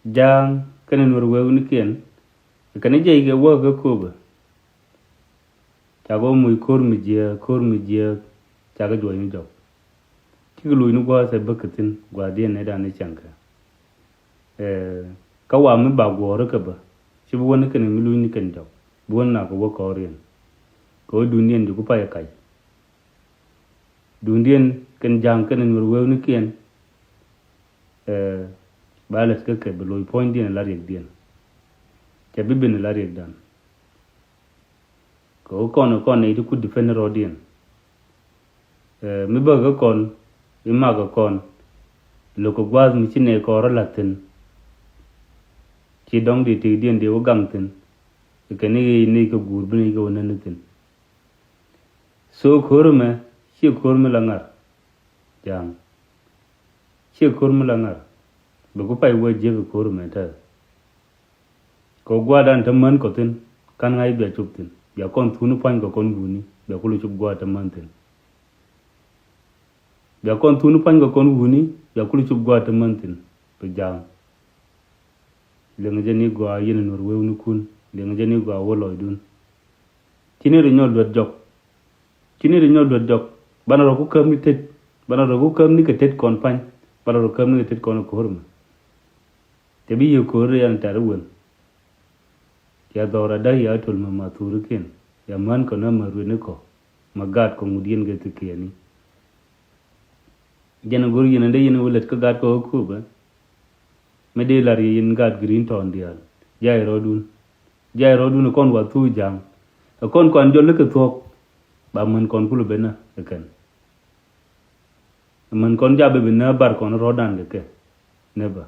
jang kene nur we ni ken kene je ge wo ge ko ba ta go mu kor mi je ta ga jo ni do ti lu ni gwa se bakatin gwa de ne da ne chanka ka wa mi ba go ro ka ba shi bu woni kene mi lu ni ken do bu wonna ko wo ko rin ko dunien ju ku pa ya kai dunien ken jang kene nur we ni ken balas ka ke beloy point din la rek din ke bibin la rek dan ko kono itu ku defend rodin mi ba ga kon ima ga kon lo ko gwaz mi chine ko relatin ci dong di ti din de wo gamtin ke ni ko gur bi ni ko nanatin so khorme ci khorme la ngar jang ci khorme la ngar bu ko pay wo je ko khorme ta ko gwadan tamman ko tin kan ngai be chuptin ya kon thunu pan ko kon guni be ko lu chup gwa tamman tin ya kon thunu pan ko kon guni ya ko lu chup gwa tamman tin to jang le ngani gwa yin nur we nu kun le ngani gwa wo loy dun tini ri nyol dot jok bana ro ko kam ni tet bana ro ko kam ni ke tet kon pan bana ro kam ni tet kon ko horma te bi yo ko re an tarwon ya dora da ya tul ma turukin ya man ko na maru ne ko magat ko mudien ge tikeni jena gor yin nda yin wulet ko gat ko ko ba me de lar yin gat green ton dial jay rodun kon wa tu jang kon jol ke thok ba man kon kulu bena ken man kon jabe bena bar kon rodan de ke ne ba